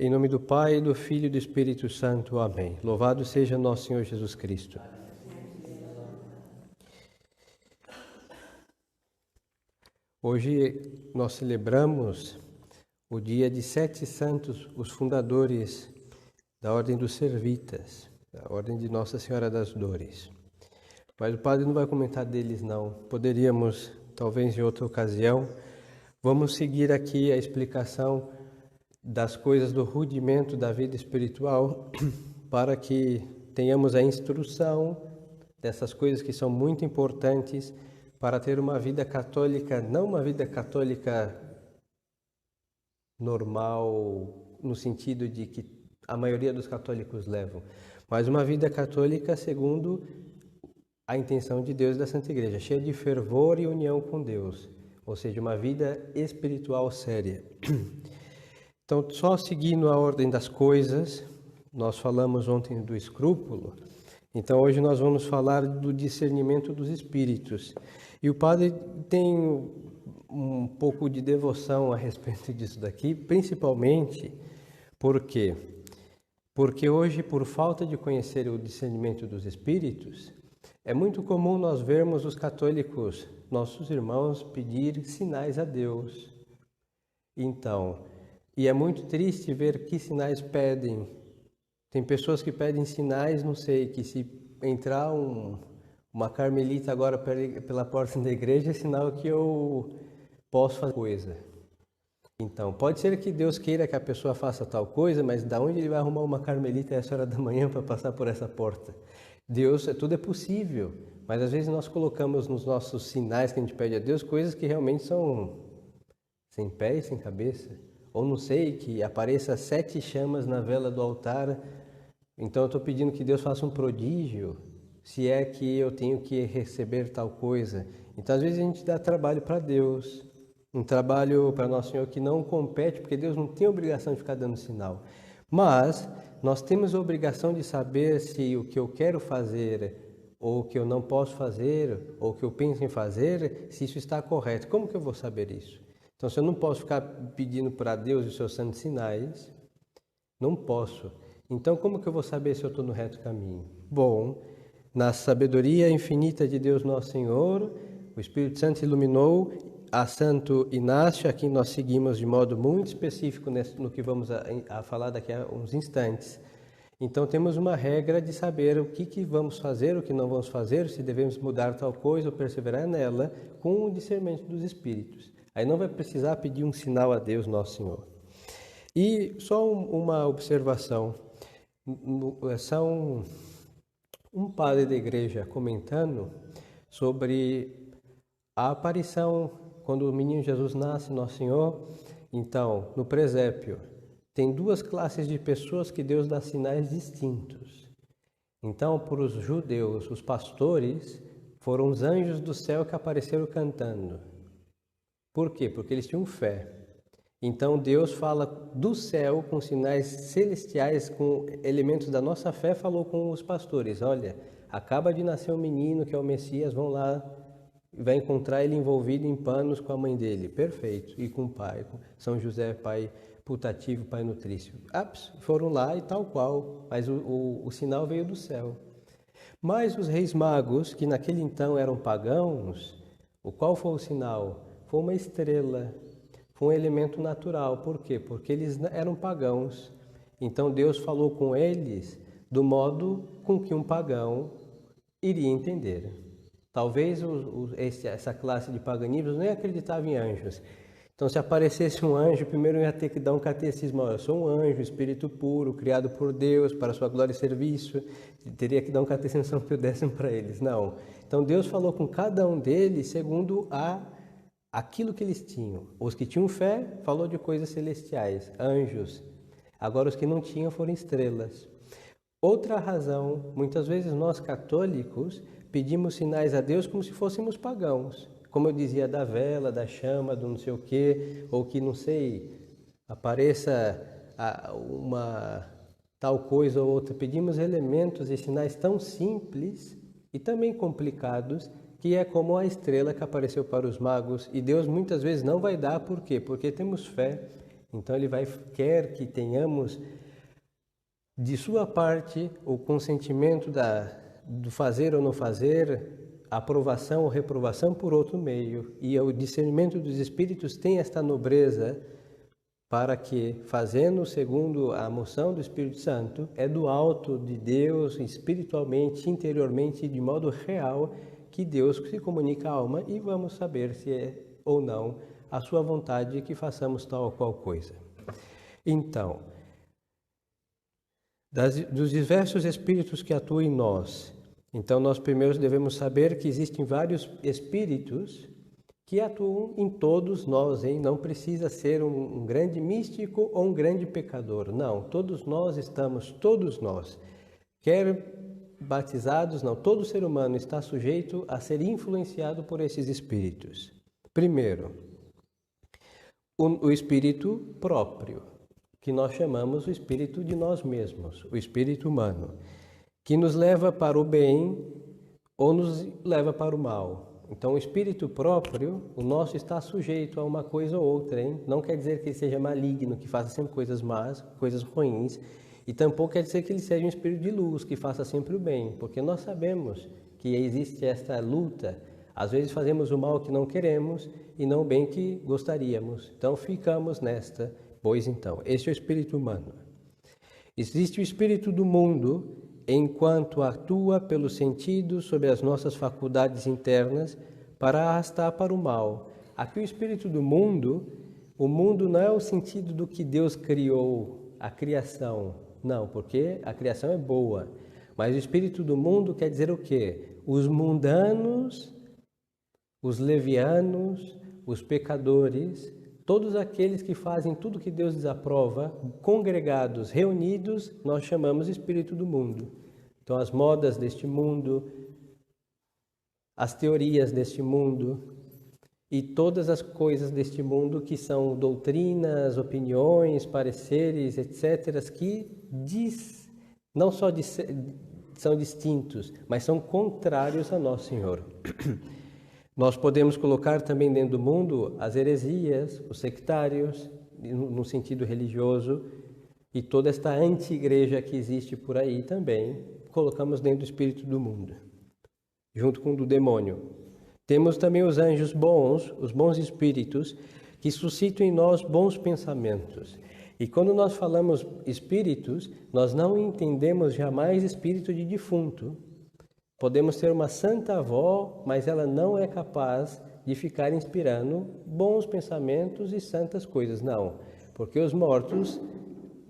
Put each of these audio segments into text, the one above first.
Em nome do Pai, do Filho e do Espírito Santo. Amém. Louvado seja nosso Senhor Jesus Cristo. Hoje nós celebramos o dia de 7 santos, os fundadores da Ordem dos Servitas, da Ordem de Nossa Senhora das Dores. Mas o padre não vai comentar deles não. Poderíamos, talvez em outra ocasião. Vamos seguir aqui a explicação das coisas do rudimento da vida espiritual para que tenhamos a instrução dessas coisas que são muito importantes para ter uma vida católica, não uma vida católica normal, no sentido de que a maioria dos católicos levam, mas uma vida católica segundo a intenção de Deus e da Santa Igreja, cheia de fervor e união com Deus, ou seja, uma vida espiritual séria. Então, só seguindo a ordem das coisas, nós falamos ontem do escrúpulo, então hoje nós vamos falar do discernimento dos espíritos. E o padre tem um pouco de devoção a respeito disso daqui, principalmente porque hoje, por falta de conhecer o discernimento dos espíritos, é muito comum nós vermos os católicos, nossos irmãos, pedir sinais a Deus. Então, e é muito triste ver que sinais pedem. Tem pessoas que pedem sinais, não sei, que se entrar uma carmelita agora pela porta da igreja, é sinal que eu posso fazer coisa. Então, pode ser que Deus queira que a pessoa faça tal coisa, mas da onde ele vai arrumar uma carmelita a essa hora da manhã para passar por essa porta? Deus, tudo é possível, mas às vezes nós colocamos nos nossos sinais que a gente pede a Deus coisas que realmente são sem pé e sem cabeça. Ou não sei, que apareça 7 chamas na vela do altar, então eu estou pedindo que Deus faça um prodígio, se é que eu tenho que receber tal coisa. Então às vezes a gente dá trabalho para Deus, um trabalho para Nosso Senhor que não compete, porque Deus não tem obrigação de ficar dando sinal. Mas nós temos a obrigação de saber se o que eu quero fazer, ou o que eu não posso fazer, ou o que eu penso em fazer, se isso está correto. Como que eu vou saber isso? Então, se eu não posso ficar pedindo para Deus os seus santos sinais, não posso. Então, como que eu vou saber se eu estou no reto caminho? Bom, na sabedoria infinita de Deus Nosso Senhor, o Espírito Santo iluminou a Santo Inácio, a quem nós seguimos de modo muito específico no que vamos a falar daqui a uns instantes. Então, temos uma regra de saber o que vamos fazer, o que não vamos fazer, se devemos mudar tal coisa ou perseverar nela, com o discernimento dos Espíritos. Aí não vai precisar pedir um sinal a Deus Nosso Senhor. E só uma observação. São um padre da igreja comentando sobre a aparição, quando o menino Jesus nasce, Nosso Senhor. Então, no presépio, tem 2 classes de pessoas que Deus dá sinais distintos. Então, para os judeus, os pastores, foram os anjos do céu que apareceram cantando. Por quê? Porque eles tinham fé. Então Deus fala do céu com sinais celestiais, com elementos da nossa fé, falou com os pastores. Olha, acaba de nascer um menino que é o Messias, vão lá, vai encontrar ele envolvido em panos com a mãe dele. Perfeito. E com o pai, com São José, pai putativo, pai nutrício. Foram lá e tal qual, mas o sinal veio do céu. Mas os reis magos, que naquele então eram pagãos, qual foi o sinal? Foi uma estrela, foi um elemento natural. Por quê? Porque eles eram pagãos. Então Deus falou com eles do modo com que um pagão iria entender. Talvez essa classe de paganismos nem acreditava em anjos. Então, se aparecesse um anjo, primeiro eu ia ter que dar um catecismo. Eu sou um anjo, espírito puro, criado por Deus, para sua glória e serviço. Teria que dar um catecismo São Pio X para eles. Não. Então, Deus falou com cada um deles segundo aquilo que eles tinham. Os que tinham fé, falou de coisas celestiais, anjos. Agora, os que não tinham foram estrelas. Outra razão, muitas vezes nós católicos pedimos sinais a Deus como se fôssemos pagãos. Como eu dizia, da vela, da chama, do não sei o quê, ou que, não sei, apareça uma tal coisa ou outra. Pedimos elementos e sinais tão simples e também complicados, que é como a estrela que apareceu para os magos. E Deus muitas vezes não vai dar, por quê? Porque temos fé Então ele quer que tenhamos de sua parte o consentimento do fazer ou não fazer, aprovação ou reprovação por outro meio. E o discernimento dos espíritos tem esta nobreza para que, fazendo segundo a moção do Espírito Santo, é do alto de Deus, espiritualmente, interiormente, de modo real, que Deus se comunica à alma e vamos saber se é ou não a sua vontade que façamos tal ou qual coisa. Então, dos diversos espíritos que atuam em nós, então nós primeiro devemos saber que existem vários espíritos que atuam em todos nós, hein? Não precisa ser um grande místico ou um grande pecador. Não, todos nós, quer batizados, não, todo ser humano está sujeito a ser influenciado por esses espíritos. Primeiro, o espírito próprio, que nós chamamos o espírito de nós mesmos, o espírito humano, que nos leva para o bem ou nos leva para o mal. Então, o espírito próprio, o nosso, está sujeito a uma coisa ou outra, hein? Não quer dizer que ele seja maligno, que faça sempre coisas más, coisas ruins, e tampouco quer dizer que ele seja um espírito de luz, que faça sempre o bem, porque nós sabemos que existe esta luta. Às vezes fazemos o mal que não queremos e não o bem que gostaríamos. Então, ficamos nesta. Pois então, este é o espírito humano. Existe o espírito do mundo, enquanto atua pelos sentidos sobre as nossas faculdades internas para arrastar para o mal. Aqui o espírito do mundo, o mundo não é o sentido do que Deus criou, a criação. Não, porque a criação é boa. Mas o espírito do mundo quer dizer o quê? Os mundanos, os levianos, os pecadores, todos aqueles que fazem tudo que Deus desaprova, congregados, reunidos, nós chamamos espírito do mundo. Então, as modas deste mundo, as teorias deste mundo e todas as coisas deste mundo que são doutrinas, opiniões, pareceres, etc., que não só são distintos, mas são contrários a Nosso Senhor. Nós podemos colocar também dentro do mundo as heresias, os sectários, no sentido religioso, e toda esta anti-igreja que existe por aí também, colocamos dentro do espírito do mundo, junto com o do demônio. Temos também os anjos bons, os bons espíritos, que suscitam em nós bons pensamentos. E quando nós falamos espíritos, nós não entendemos jamais espírito de defunto. Podemos ter uma santa avó, mas ela não é capaz de ficar inspirando bons pensamentos e santas coisas. Não, porque os mortos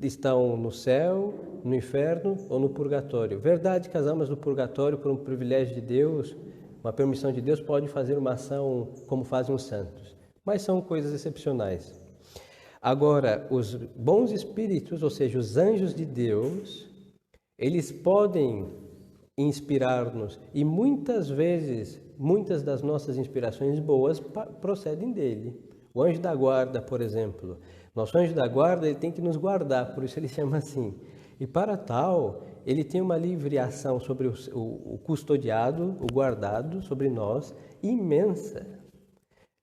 estão no céu, no inferno ou no purgatório. Verdade que as almas do purgatório, por um privilégio de Deus, uma permissão de Deus, podem fazer uma ação como fazem os santos. Mas são coisas excepcionais. Agora, os bons espíritos, ou seja, os anjos de Deus, eles podem inspirar-nos e muitas vezes, muitas das nossas inspirações boas procedem dele. O anjo da guarda, por exemplo, nosso anjo da guarda, ele tem que nos guardar, por isso ele chama assim. E para tal, ele tem uma livre ação sobre o custodiado, o guardado, sobre nós, imensa.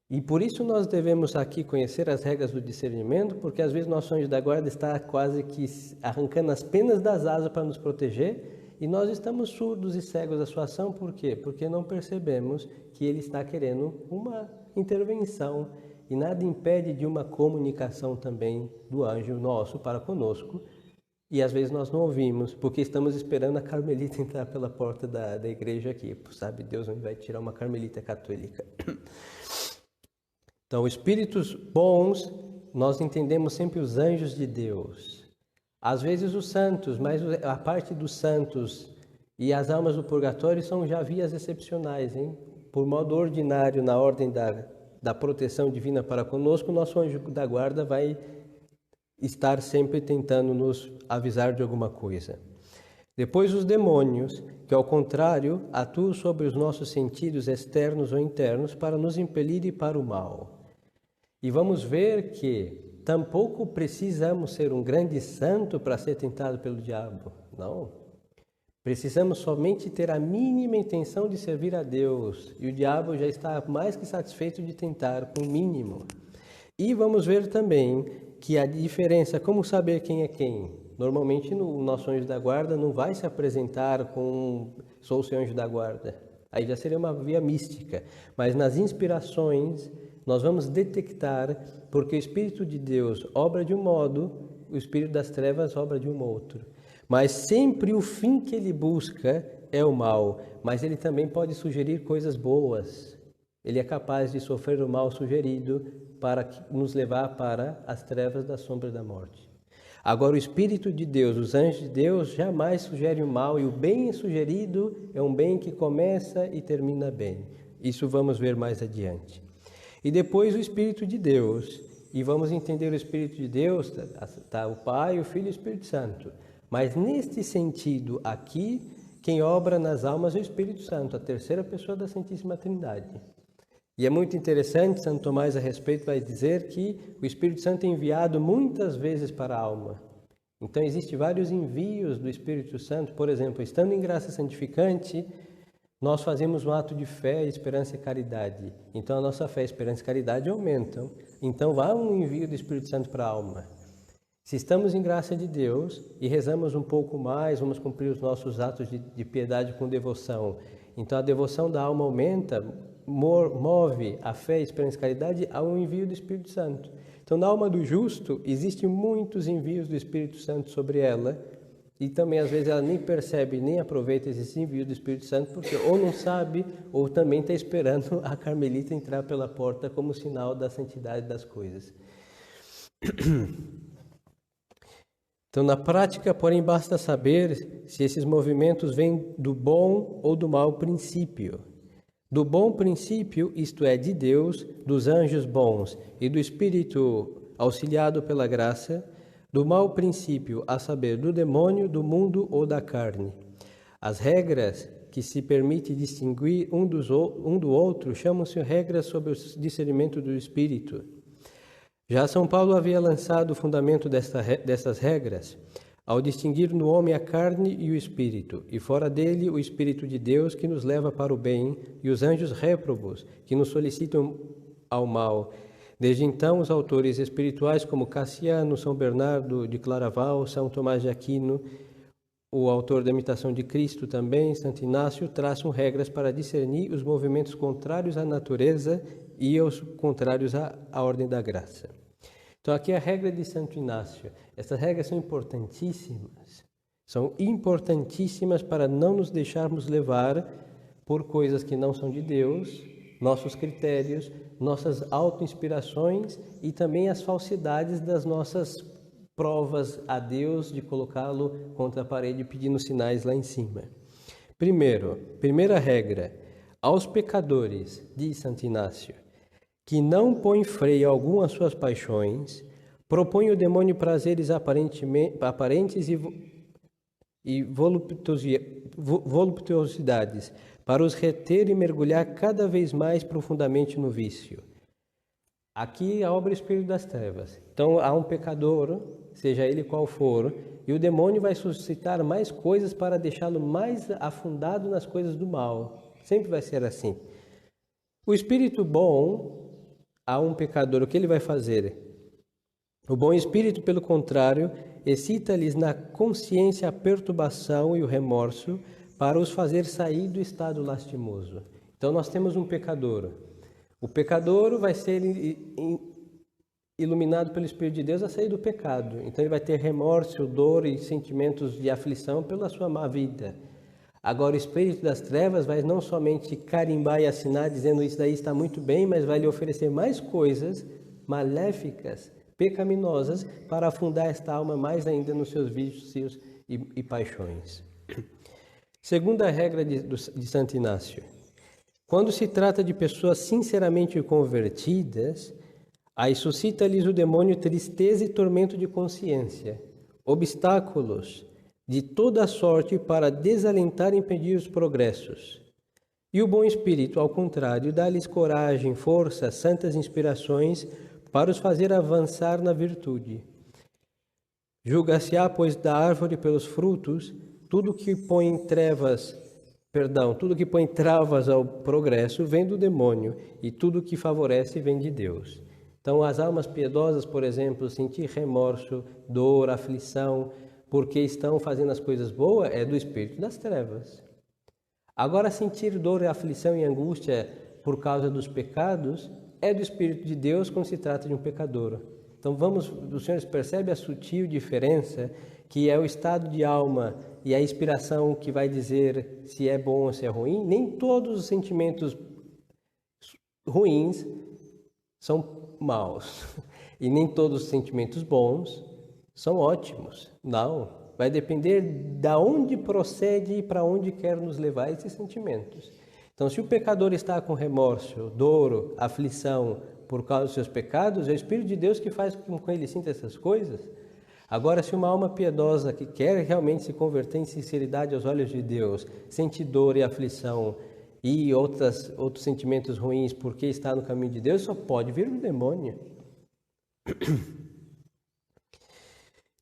E por isso nós devemos aqui conhecer as regras do discernimento, porque às vezes nosso anjo da guarda está quase que arrancando as penas das asas para nos proteger, e nós estamos surdos e cegos à sua ação, por quê? Porque não percebemos que ele está querendo uma intervenção, e nada impede de uma comunicação também do anjo nosso para conosco, e às vezes nós não ouvimos, porque estamos esperando a carmelita entrar pela porta da igreja aqui. Sabe Deus onde vai tirar uma carmelita católica. Então, espíritos bons, nós entendemos sempre os anjos de Deus. Às vezes os santos, mas a parte dos santos e as almas do purgatório são já vias excepcionais, hein? Por modo ordinário, na ordem da proteção divina para conosco, o nosso anjo da guarda vai estar sempre tentando nos avisar de alguma coisa. Depois os demônios, que ao contrário, atuam sobre os nossos sentidos externos ou internos para nos impelirem para o mal. E vamos ver que tampouco precisamos ser um grande santo para ser tentado pelo diabo. Não. Precisamos somente ter a mínima intenção de servir a Deus. E o diabo já está mais que satisfeito de tentar com o mínimo. E vamos ver também que a diferença, como saber quem é quem? Normalmente no nosso anjo da guarda não vai se apresentar com sou o seu anjo da guarda. Aí já seria uma via mística. Mas nas inspirações nós vamos detectar porque o Espírito de Deus obra de um modo, o Espírito das trevas obra de um outro. Mas sempre o fim que ele busca é o mal, mas ele também pode sugerir coisas boas. Ele é capaz de sofrer o mal sugerido para nos levar para as trevas da sombra da morte. Agora, o Espírito de Deus, os anjos de Deus, jamais sugerem o mal, e o bem sugerido é um bem que começa e termina bem. Isso vamos ver mais adiante. E depois o Espírito de Deus, e vamos entender o Espírito de Deus, tá o Pai, o Filho e o Espírito Santo. Mas neste sentido aqui, quem obra nas almas é o Espírito Santo, a terceira pessoa da Santíssima Trindade. E é muito interessante, Santo Tomás a respeito vai dizer que o Espírito Santo é enviado muitas vezes para a alma. Então existem vários envios do Espírito Santo, por exemplo, estando em graça santificante, nós fazemos um ato de fé, esperança e caridade. Então a nossa fé, esperança e caridade aumentam. Então há um envio do Espírito Santo para a alma. Se estamos em graça de Deus e rezamos um pouco mais, vamos cumprir os nossos atos de piedade com devoção. Então a devoção da alma aumenta, move a fé, a esperança e a caridade ao envio do Espírito Santo. Então na alma do justo existem muitos envios do Espírito Santo sobre ela e também às vezes ela nem percebe, nem aproveita esses envios do Espírito Santo porque ou não sabe ou também está esperando a Carmelita entrar pela porta como sinal da santidade das coisas. Então, na prática, porém, basta saber se esses movimentos vêm do bom ou do mau princípio. Do bom princípio, isto é, de Deus, dos anjos bons e do Espírito auxiliado pela graça, do mau princípio, a saber, do demônio, do mundo ou da carne. As regras que se permite distinguir um do outro chamam-se regras sobre o discernimento do Espírito. Já São Paulo havia lançado o fundamento dessas regras, ao distinguir no homem a carne e o espírito, e fora dele o Espírito de Deus que nos leva para o bem, e os anjos réprobos que nos solicitam ao mal. Desde então, os autores espirituais como Cassiano, São Bernardo de Claraval, São Tomás de Aquino, o autor da Imitação de Cristo também, Santo Inácio, traçam regras para discernir os movimentos contrários à natureza e os contrários à ordem da graça. Então aqui a regra de Santo Inácio. Essas regras são importantíssimas para não nos deixarmos levar por coisas que não são de Deus, nossos critérios, nossas auto-inspirações e também as falsidades das nossas provas a Deus de colocá-lo contra a parede pedindo sinais lá em cima. Primeira regra, aos pecadores, diz Santo Inácio, que não põe freio algum às suas paixões, propõe o demônio prazeres aparentes e voluptuosidades, para os reter e mergulhar cada vez mais profundamente no vício. Aqui a obra Espírito das Trevas. Então há um pecador, seja ele qual for, e o demônio vai suscitar mais coisas para deixá-lo mais afundado nas coisas do mal. Sempre vai ser assim. O espírito bom, a um pecador, o que ele vai fazer? O bom espírito, pelo contrário, excita-lhes na consciência a perturbação e o remorso para os fazer sair do estado lastimoso. Então nós temos um pecador. O pecador vai ser iluminado pelo Espírito de Deus a sair do pecado. Então ele vai ter remorso, dor e sentimentos de aflição pela sua má vida. Agora o Espírito das Trevas vai não somente carimbar e assinar dizendo isso daí está muito bem, mas vai lhe oferecer mais coisas maléficas, pecaminosas, para afundar esta alma mais ainda nos seus vícios e paixões. Segunda regra de Santo Inácio. Quando se trata de pessoas sinceramente convertidas, aí suscita-lhes o demônio tristeza e tormento de consciência, obstáculos de toda sorte para desalentar e impedir os progressos. E o bom espírito, ao contrário, dá-lhes coragem, força, santas inspirações para os fazer avançar na virtude. Julga-se-á, pois, da árvore pelos frutos, tudo que põe travas ao progresso vem do demônio, e tudo que favorece vem de Deus. Então, as almas piedosas, por exemplo, sentir remorso, dor, aflição, porque estão fazendo as coisas boas, é do espírito das trevas. Agora, sentir dor, aflição e angústia por causa dos pecados é do Espírito de Deus quando se trata de um pecador. Então, os senhores percebem a sutil diferença que é o estado de alma e a inspiração que vai dizer se é bom ou se é ruim? Nem todos os sentimentos ruins são maus e nem todos os sentimentos bons são ótimos. Não, vai depender de onde procede e para onde quer nos levar esses sentimentos. Então, se o pecador está com remorso, dor, aflição por causa dos seus pecados, é o Espírito de Deus que faz com que ele sinta essas coisas. Agora, se uma alma piedosa que quer realmente se converter em sinceridade aos olhos de Deus, sente dor e aflição e outros sentimentos ruins porque está no caminho de Deus, só pode vir do demônio.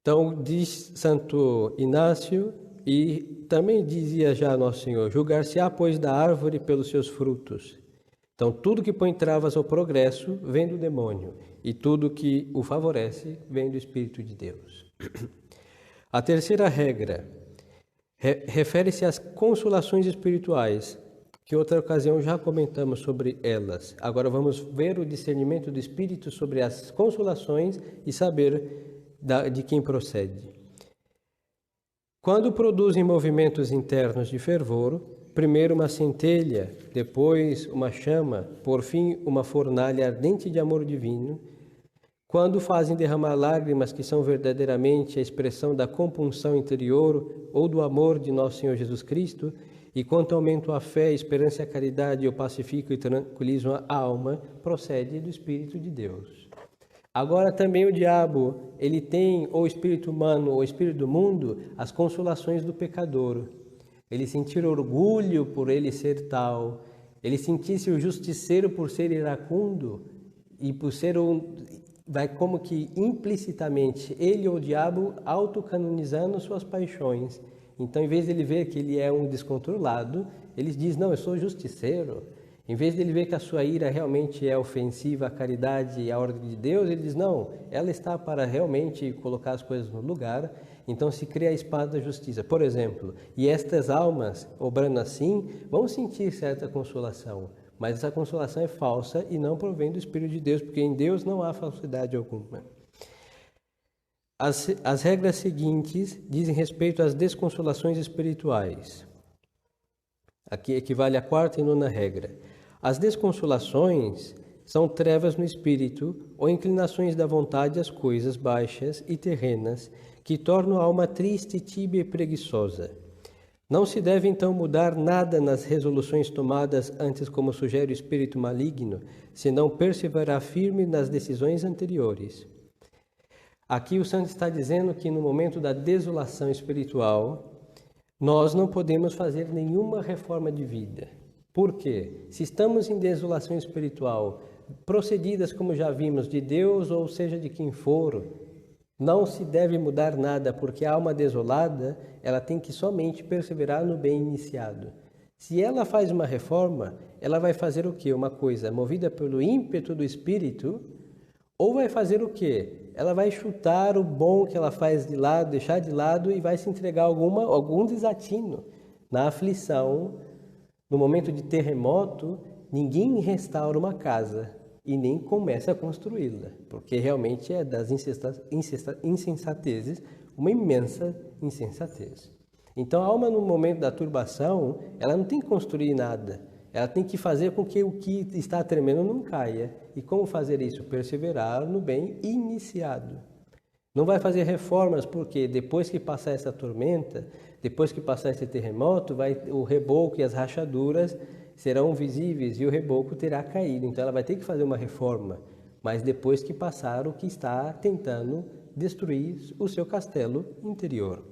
Então, diz Santo Inácio, e também dizia já Nosso Senhor, julgar-se-á, pois, da árvore pelos seus frutos. Então, tudo que põe travas ao progresso vem do demônio, e tudo que o favorece vem do Espírito de Deus. A terceira regra refere-se às consolações espirituais, que outra ocasião já comentamos sobre elas. Agora vamos ver o discernimento do Espírito sobre as consolações e saber de quem procede. Quando produzem movimentos internos de fervor, primeiro uma centelha, depois uma chama, por fim uma fornalha ardente de amor divino, quando fazem derramar lágrimas que são verdadeiramente a expressão da compunção interior ou do amor de nosso Senhor Jesus Cristo, e quanto aumentam a fé, a esperança e a caridade, o pacificam e tranquilizam a alma, procede do Espírito de Deus. Agora também o diabo, ele tem, ou espírito humano, ou espírito do mundo, as consolações do pecador. Ele sentir orgulho por ele ser tal, ele sentir-se o justiceiro por ser iracundo, e por ser vai como que implicitamente, ele ou o diabo, autocanonizando suas paixões. Então, em vez de ele ver que ele é um descontrolado, ele diz, não, eu sou justiceiro. Em vez de ele ver que a sua ira realmente é ofensiva à caridade e à ordem de Deus, ele diz, não, ela está para realmente colocar as coisas no lugar. Então se cria a espada da justiça. Por exemplo, e estas almas, obrando assim, vão sentir certa consolação. Mas essa consolação é falsa e não provém do Espírito de Deus, porque em Deus não há falsidade alguma. As regras seguintes dizem respeito às desconsolações espirituais. Aqui equivale à quarta e nona regra. As desconsolações são trevas no espírito ou inclinações da vontade às coisas baixas e terrenas que tornam a alma triste, tíbia e preguiçosa. Não se deve então mudar nada nas resoluções tomadas antes, como sugere o espírito maligno, senão perseverar firme nas decisões anteriores. Aqui o santo está dizendo que no momento da desolação espiritual, nós não podemos fazer nenhuma reforma de vida. Por quê? Se estamos em desolação espiritual, procedidas, como já vimos, de Deus ou seja de quem for, não se deve mudar nada, porque a alma desolada, ela tem que somente perseverar no bem iniciado. Se ela faz uma reforma, ela vai fazer o quê? Uma coisa movida pelo ímpeto do espírito, ou vai fazer o quê? Ela vai chutar o bom que ela faz de lado, deixar de lado e vai se entregar a algum desatino. Na aflição, no momento de terremoto, ninguém restaura uma casa e nem começa a construí-la, porque realmente é das insensatezes uma imensa insensatez. Então a alma no momento da turbação, ela não tem que construir nada, ela tem que fazer com que o que está tremendo não caia. E como fazer isso? Perseverar no bem iniciado. Não vai fazer reformas porque depois que passar essa tormenta, depois que passar esse terremoto, o reboco e as rachaduras serão visíveis e o reboco terá caído. Então ela vai ter que fazer uma reforma, mas depois que passar o que está tentando destruir o seu castelo interior.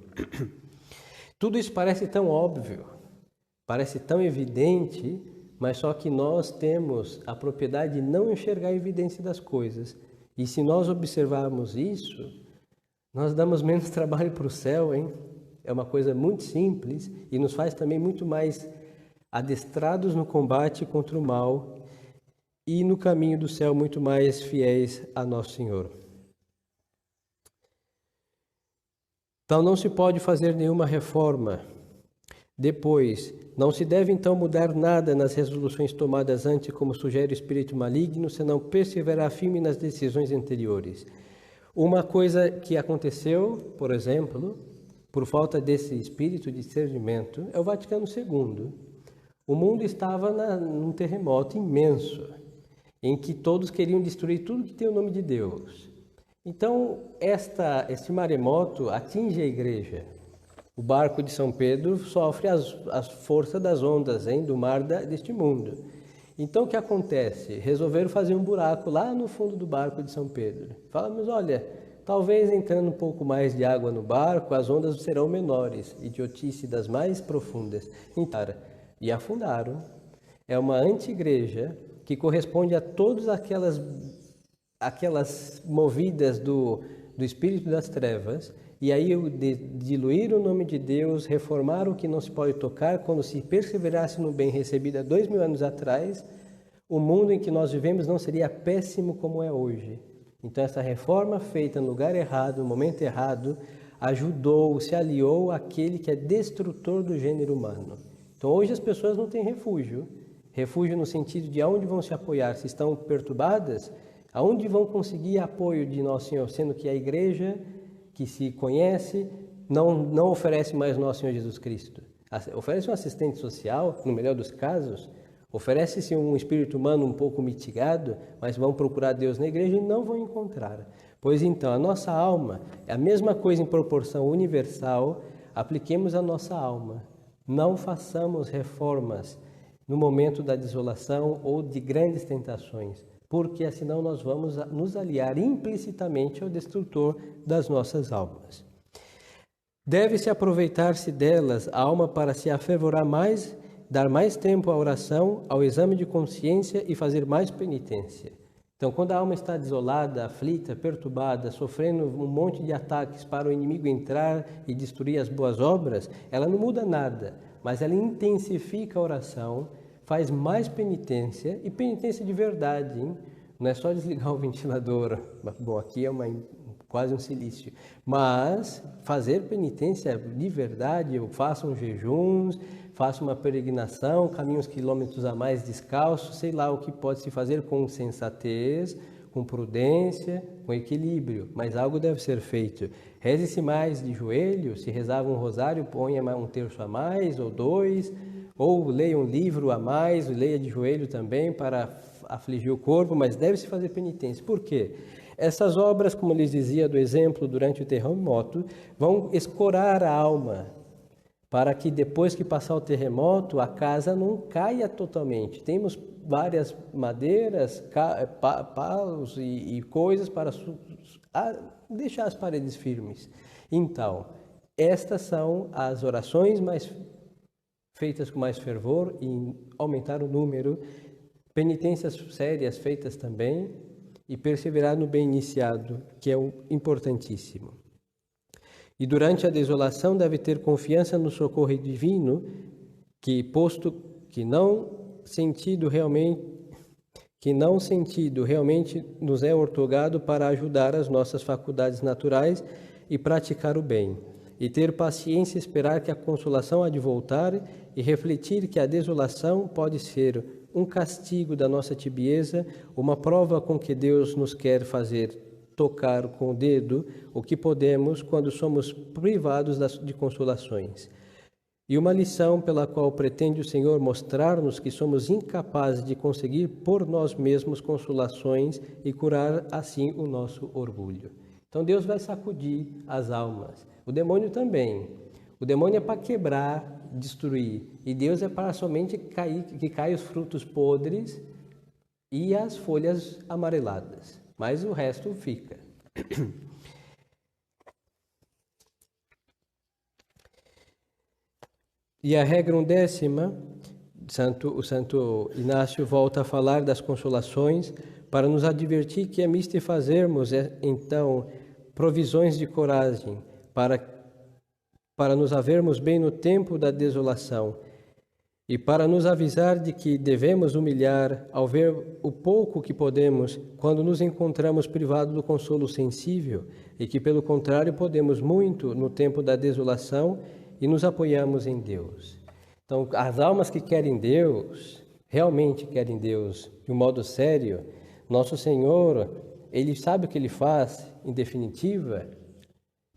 Tudo isso parece tão óbvio, parece tão evidente, mas só que nós temos a propriedade de não enxergar a evidência das coisas. E se nós observarmos isso, nós damos menos trabalho para o céu, hein? É uma coisa muito simples e nos faz também muito mais adestrados no combate contra o mal e no caminho do céu muito mais fiéis a Nosso Senhor. Então não se pode fazer nenhuma reforma. Depois, não se deve então mudar nada nas resoluções tomadas antes, como sugere o espírito maligno, senão perseverar firme nas decisões anteriores. Uma coisa que aconteceu, por exemplo, por falta desse espírito de discernimento, é o Vaticano II. O mundo estava num terremoto imenso, em que todos queriam destruir tudo que tem o nome de Deus. Então, este maremoto atinge a igreja. O barco de São Pedro sofre as forças das ondas do mar deste mundo. Então, o que acontece? Resolveram fazer um buraco lá no fundo do barco de São Pedro. Falamos, olha, talvez entrando um pouco mais de água no barco, as ondas serão menores, idiotice das mais profundas. E afundaram. É uma anti-igreja que corresponde a todas aquelas movidas do espírito das trevas, e aí diluir o nome de Deus, reformar o que não se pode tocar, quando se perseverasse no bem recebido há 2000 anos atrás, o mundo em que nós vivemos não seria péssimo como é hoje. Então essa reforma feita no lugar errado, no momento errado, ajudou, se aliou àquele que é destrutor do gênero humano. Então hoje as pessoas não têm refúgio. Refúgio no sentido de aonde vão se apoiar, se estão perturbadas, aonde vão conseguir apoio de Nosso Senhor, sendo que a igreja que se conhece não oferece mais Nosso Senhor Jesus Cristo. Oferece um assistente social, no melhor dos casos, oferece-se um espírito humano um pouco mitigado, mas vão procurar Deus na igreja e não vão encontrar. Pois então, a nossa alma é a mesma coisa em proporção universal, apliquemos a nossa alma. Não façamos reformas no momento da desolação ou de grandes tentações, porque senão nós vamos nos aliar implicitamente ao destrutor das nossas almas. Deve-se aproveitar-se delas a alma para se afervorar mais, dar mais tempo à oração, ao exame de consciência e fazer mais penitência. Então, quando a alma está desolada, aflita, perturbada, sofrendo um monte de ataques para o inimigo entrar e destruir as boas obras, ela não muda nada, mas ela intensifica a oração, faz mais penitência, e penitência de verdade, hein? Não é só desligar o ventilador. Bom, aqui é quase um silício. Mas fazer penitência de verdade, eu faço um jejuns, faço uma peregrinação, caminho uns quilômetros a mais descalço, sei lá o que pode se fazer com sensatez, com prudência, com equilíbrio, mas algo deve ser feito. Reze-se mais de joelho, se rezava um rosário, ponha um terço a mais ou 2, ou leia um livro a mais, leia de joelho também para afligir o corpo, mas deve-se fazer penitência. Por quê? Essas obras, como lhes dizia do exemplo durante o terremoto, vão escorar a alma, para que depois que passar o terremoto, a casa não caia totalmente. Temos várias madeiras, paus e coisas para deixar as paredes firmes. Então, estas são as orações feitas com mais fervor e aumentar o número, penitências sérias feitas também e perseverar no bem iniciado, que é o importantíssimo. E durante a desolação deve ter confiança no socorro divino, posto que não sentido realmente nos é ortogado para ajudar as nossas faculdades naturais e praticar o bem. E ter paciência e esperar que a consolação há de voltar e refletir que a desolação pode ser um castigo da nossa tibieza, uma prova com que Deus nos quer fazer tocar com o dedo o que podemos quando somos privados de consolações. E uma lição pela qual pretende o Senhor mostrar-nos que somos incapazes de conseguir por nós mesmos consolações e curar assim o nosso orgulho. Então Deus vai sacudir as almas. O demônio também. O demônio é para quebrar, destruir. E Deus é para somente que caia os frutos podres e as folhas amareladas. Mas o resto fica. E a regra 11ª, o Santo Inácio volta a falar das consolações para nos advertir que é mister fazermos, então, provisões de coragem para nos havermos bem no tempo da desolação. e para nos avisar de que devemos humilhar ao ver o pouco que podemos quando nos encontramos privados do consolo sensível e que, pelo contrário, podemos muito no tempo da desolação e nos apoiamos em Deus. Então, as almas que querem Deus, realmente querem Deus de um modo sério, nosso Senhor, Ele sabe o que Ele faz, em definitiva.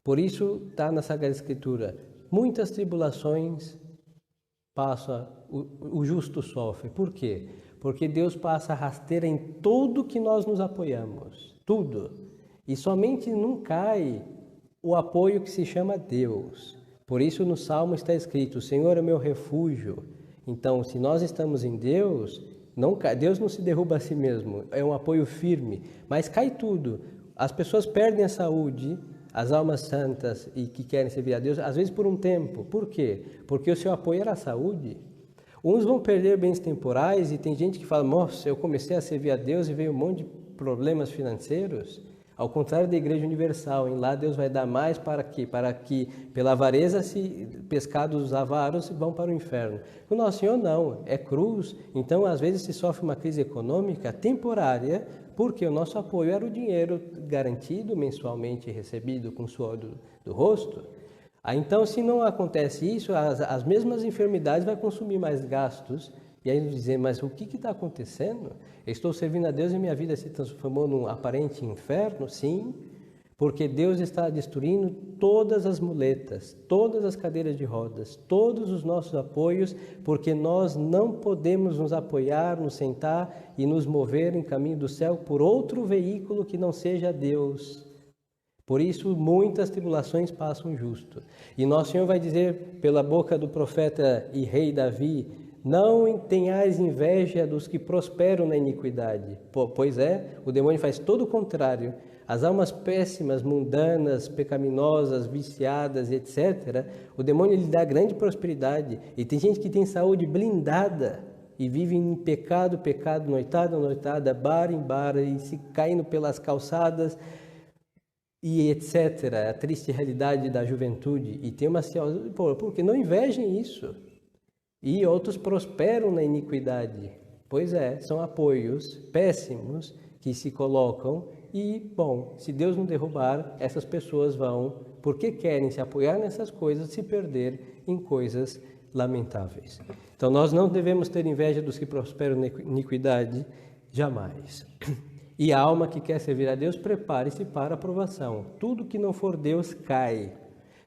Por isso está na Sagrada Escritura, muitas tribulações passa, o justo sofre. Por quê? Porque Deus passa a rasteira em tudo que nós nos apoiamos. Tudo. E somente não cai o apoio que se chama Deus. Por isso no Salmo está escrito, o Senhor é meu refúgio. Então, se nós estamos em Deus, Deus não se derruba a si mesmo. É um apoio firme. Mas cai tudo. As pessoas perdem a saúde, as almas santas e que querem servir a Deus, às vezes por um tempo. Por quê? Porque o seu apoio era a saúde. Uns vão perder bens temporais e tem gente que fala, nossa, eu comecei a servir a Deus e veio um monte de problemas financeiros. Ao contrário da Igreja Universal, em lá Deus vai dar mais para quê? Para que pela avareza se pescados avaros vão para o inferno. O Nosso Senhor não, é cruz. Então às vezes se sofre uma crise econômica temporária, porque o nosso apoio era o dinheiro garantido, mensalmente recebido com o suor do rosto. Então, se não acontece isso, as mesmas enfermidades vão consumir mais gastos. E aí nos dizer, mas o que está acontecendo? Eu estou servindo a Deus e minha vida se transformou num aparente inferno? Sim, porque Deus está destruindo todas as muletas, todas as cadeiras de rodas, todos os nossos apoios, porque nós não podemos nos apoiar, nos sentar e nos mover em caminho do céu por outro veículo que não seja Deus. Por isso, muitas tribulações passam o justo. E Nosso Senhor vai dizer, pela boca do profeta e rei Davi, não tenhais inveja dos que prosperam na iniquidade. Pois é, o demônio faz todo o contrário. As almas péssimas, mundanas, pecaminosas, viciadas, etc., o demônio lhe dá grande prosperidade. E tem gente que tem saúde blindada e vive em pecado, noitada, bar em bar, e se caindo pelas calçadas, e etc. A triste realidade da juventude. E tem uma... porque não invejem isso. E outros prosperam na iniquidade. Pois é, são apoios péssimos que se colocam e, bom, se Deus não derrubar, essas pessoas vão, porque querem se apoiar nessas coisas, se perder em coisas lamentáveis. Então, nós não devemos ter inveja dos que prosperam na iniquidade, jamais. E a alma que quer servir a Deus, prepare-se para a provação. Tudo que não for Deus cai.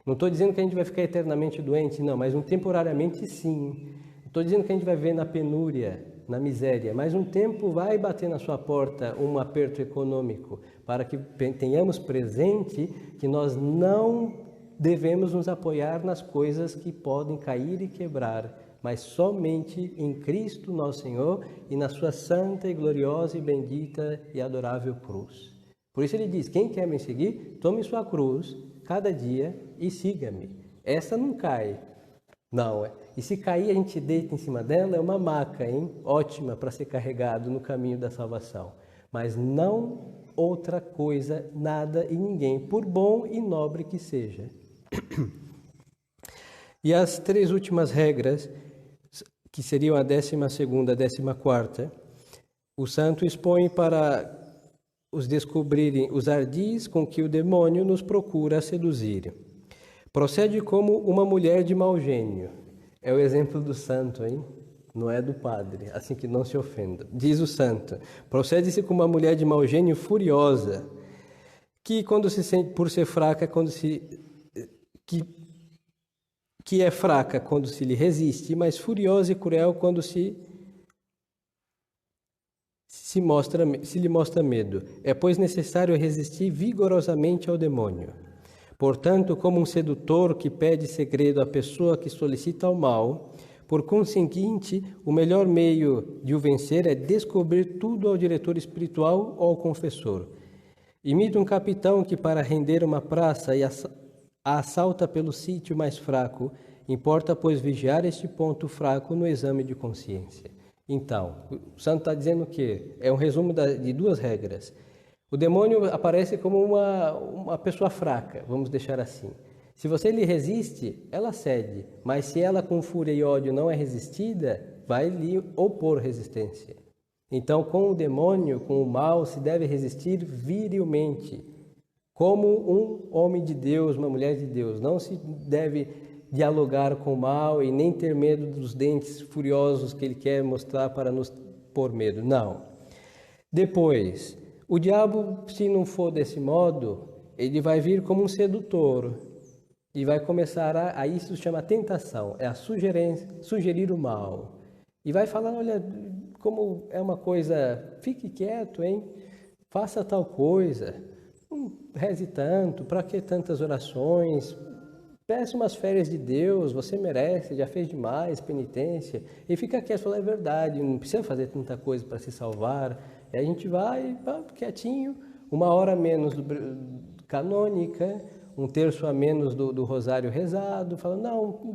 Não estou dizendo que a gente vai ficar eternamente doente, não, mas temporariamente sim. Estou dizendo que a gente vai viver na penúria, na miséria, mas um tempo vai bater na sua porta um aperto econômico, para que tenhamos presente que nós não devemos nos apoiar nas coisas que podem cair e quebrar, mas somente em Cristo nosso Senhor e na sua santa e gloriosa e bendita e adorável cruz. Por isso ele diz, quem quer me seguir, tome sua cruz cada dia e siga-me. Essa não cai. Não, e se cair a gente deita em cima dela, é uma maca, hein? Ótima para ser carregado no caminho da salvação. Mas não outra coisa, nada e ninguém, por bom e nobre que seja. E as três últimas regras, que seriam a 12ª, a 14ª, o santo expõe para os descobrirem os ardis com que o demônio nos procura seduzir. Procede como uma mulher de mau gênio. É o exemplo do santo, hein? Não é do padre, assim que não se ofenda. Diz o santo, procede-se como uma mulher de mau gênio furiosa, que quando se sente, por ser fraca, que é fraca quando se lhe resiste, mas furiosa e cruel quando se lhe mostra medo. É, pois, necessário resistir vigorosamente ao demônio. Portanto, como um sedutor que pede segredo à pessoa que solicita o mal, por conseguinte, o melhor meio de o vencer é descobrir tudo ao diretor espiritual ou ao confessor. Imita um capitão que, para render uma praça e a assalta pelo sítio mais fraco, importa, pois, vigiar este ponto fraco no exame de consciência. Então, o santo está dizendo o quê? É um resumo de duas regras. O demônio aparece como uma pessoa fraca, vamos deixar assim. Se você lhe resiste, ela cede, mas se ela com fúria e ódio não é resistida, vai lhe opor resistência. Então, com o demônio, com o mal, se deve resistir virilmente, como um homem de Deus, uma mulher de Deus. Não se deve dialogar com o mal e nem ter medo dos dentes furiosos que ele quer mostrar para nos pôr medo. Não. Depois, o diabo, se não for desse modo, ele vai vir como um sedutor e vai começar a isso se chama tentação, é a sugerir o mal. E vai falar, olha, como é uma coisa, fique quieto, hein? Faça tal coisa, não reze tanto, para que tantas orações? Peça umas férias de Deus, você merece, já fez demais, penitência. E fica quieto, fala, é verdade, não precisa fazer tanta coisa para se salvar. E a gente vai, quietinho, 1 hora menos canônica, 1/3 a menos do rosário rezado, falando, não,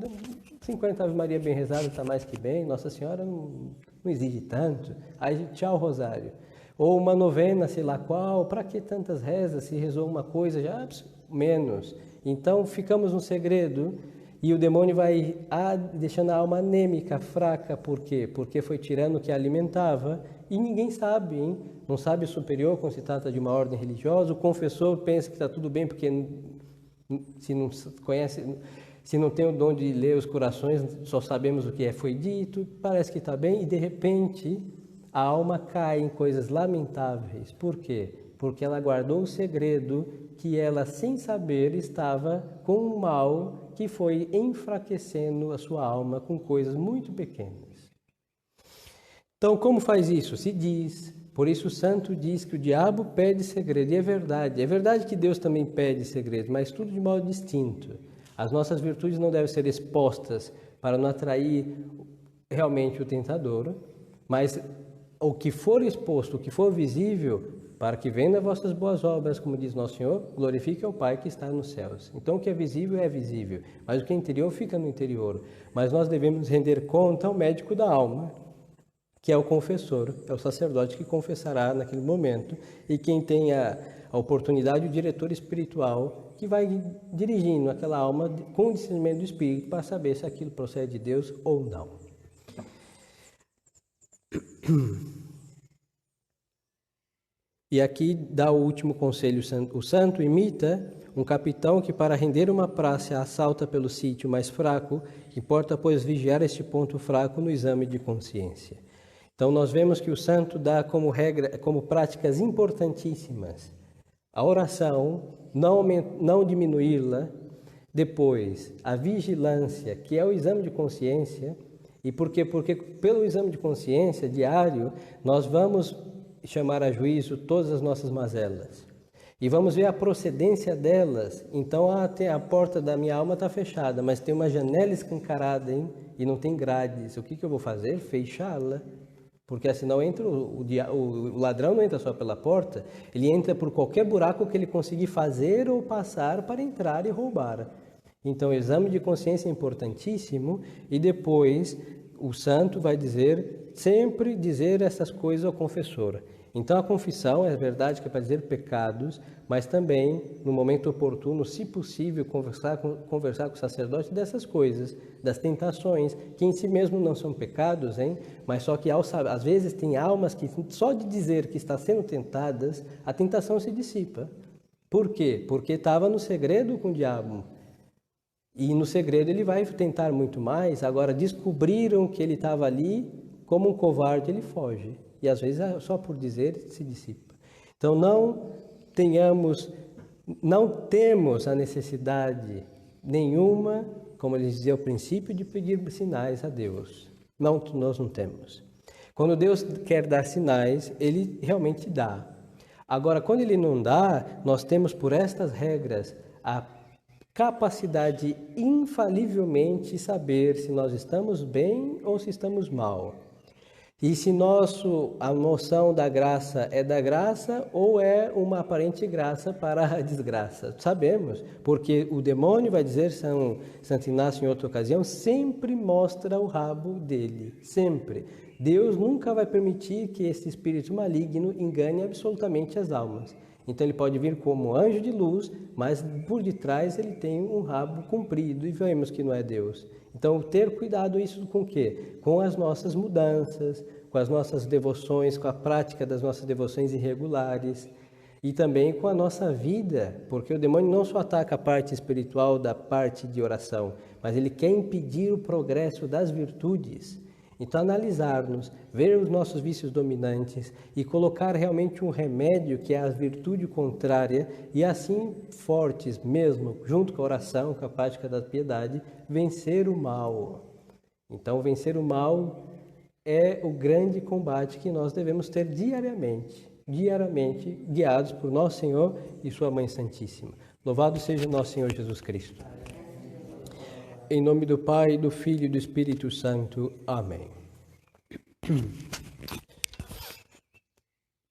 50 Ave Maria bem rezado está mais que bem, Nossa Senhora não exige tanto, aí tchau rosário. Ou uma novena, sei lá qual, para que tantas rezas, se rezou uma coisa, já menos. Então ficamos no segredo e o demônio vai deixando a alma anêmica, fraca, por quê? Porque foi tirando o que a alimentava e ninguém sabe, hein? Não sabe o superior quando se trata de uma ordem religiosa, o confessor pensa que está tudo bem porque se não conhece, se não tem o dom de ler os corações, só sabemos o que foi dito, parece que está bem e de repente a alma cai em coisas lamentáveis. Por quê? Porque ela guardou o segredo que ela, sem saber, estava com um mal que foi enfraquecendo a sua alma com coisas muito pequenas. Então, como faz isso? Se diz. Por isso o santo diz que o diabo pede segredo, e é verdade. É verdade que Deus também pede segredo, mas tudo de modo distinto. As nossas virtudes não devem ser expostas para não atrair realmente o tentador, mas o que for exposto, o que for visível, para que venda vossas boas obras, como diz Nosso Senhor, glorifique ao Pai que está nos céus. Então o que é visível, mas o que é interior fica no interior. Mas nós devemos render conta ao médico da alma, que é o confessor, é o sacerdote que confessará naquele momento, e quem tem a oportunidade, o diretor espiritual, que vai dirigindo aquela alma com o discernimento do Espírito para saber se aquilo procede de Deus ou não. E aqui dá o último conselho, o santo imita um capitão que para render uma praça assalta pelo sítio mais fraco, importa pois vigiar este ponto fraco no exame de consciência. Então nós vemos que o santo dá como regra, como práticas importantíssimas, a oração, não diminuí-la, depois a vigilância, que é o exame de consciência, e por quê? Porque pelo exame de consciência diário, nós vamos chamar a juízo todas as nossas mazelas. E vamos ver a procedência delas. Então, a porta da minha alma está fechada, mas tem uma janela escancarada, hein? E não tem grades. O que eu vou fazer? Fechá-la. Porque senão entra o ladrão não entra só pela porta, ele entra por qualquer buraco que ele conseguir fazer ou passar para entrar e roubar. Então, o exame de consciência é importantíssimo e depois o santo vai sempre dizer essas coisas ao confessor. Então, a confissão é verdade que é para dizer pecados, mas também, no momento oportuno, se possível, conversar com o sacerdote dessas coisas, das tentações, que em si mesmo não são pecados, hein? Mas só que às vezes tem almas que só de dizer que está sendo tentadas, a tentação se dissipa. Por quê? Porque estava no segredo com o diabo. E no segredo ele vai tentar muito mais, agora descobriram que ele estava ali, como um covarde ele foge. E às vezes só por dizer se dissipa. Então não temos a necessidade nenhuma, como eles diziam ao princípio, de pedir sinais a Deus. Nós não temos. Quando Deus quer dar sinais, Ele realmente dá. Agora, quando Ele não dá, nós temos por estas regras a capacidade de infalivelmente saber se nós estamos bem ou se estamos mal. E se a noção da graça é da graça ou é uma aparente graça para a desgraça. Sabemos, porque o demônio, vai dizer Santo Inácio em outra ocasião, sempre mostra o rabo dele, sempre. Deus nunca vai permitir que esse espírito maligno engane absolutamente as almas. Então ele pode vir como anjo de luz, mas por detrás ele tem um rabo comprido e vemos que não é Deus. Então ter cuidado isso com o quê? Com as nossas mudanças, com as nossas devoções, com a prática das nossas devoções irregulares e também com a nossa vida, porque o demônio não só ataca a parte espiritual da parte de oração, mas ele quer impedir o progresso das virtudes. Então, analisar-nos, ver os nossos vícios dominantes e colocar realmente um remédio que é a virtude contrária e assim fortes mesmo, junto com a oração, com a prática da piedade, vencer o mal. Então, vencer o mal é o grande combate que nós devemos ter diariamente, guiados por nosso Senhor e Sua Mãe Santíssima. Louvado seja nosso Senhor Jesus Cristo. Em nome do Pai, do Filho e do Espírito Santo. Amém.